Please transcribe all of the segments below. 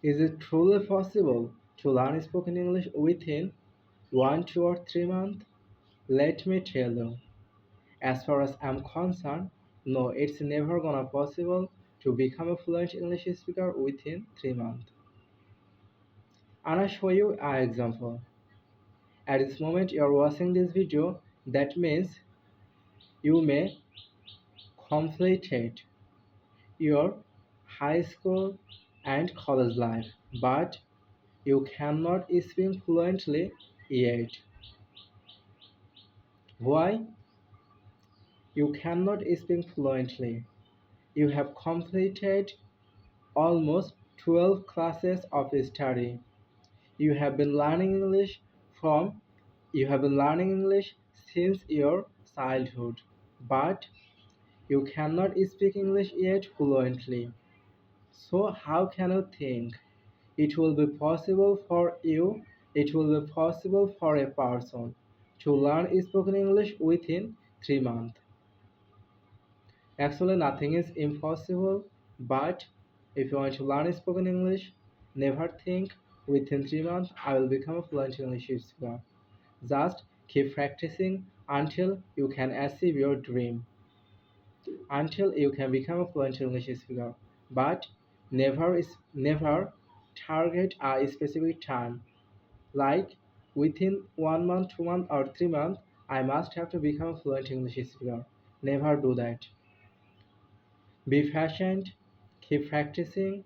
Is it truly possible to learn spoken English within 1, 2, or 3 months? Let me tell you. As far as I'm concerned, no, it's never gonna possible to become a fluent English speaker within 3 months. And I'll show you an example. At this moment you're watching this video, that means you may completed your high school and college life, but you cannot speak fluently yet. Why? You cannot speak fluently. You have completed almost 12 classes of study. You have been learning English from you have been learning English since your childhood, but you cannot speak English yet fluently. So how can you think it will be possible for you? It will be possible for a person to learn spoken English within 3 months. Actually, nothing is impossible, but if you want to learn spoken English, never think within 3 months I will become a fluent English speaker. Just keep practicing until you can achieve your dream, until you can become a fluent English speaker. But never target a specific time, like within 1 month, 2 months, or 3 months, I must have to become a fluent English speaker. Never do that. Be patient, keep practicing,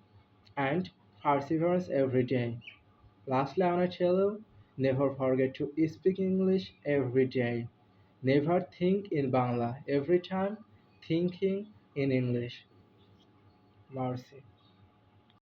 and perseverance every day. Lastly, I want to tell you, never forget to speak English every day. Never think in Bangla. Every time, thinking in English. Mercy.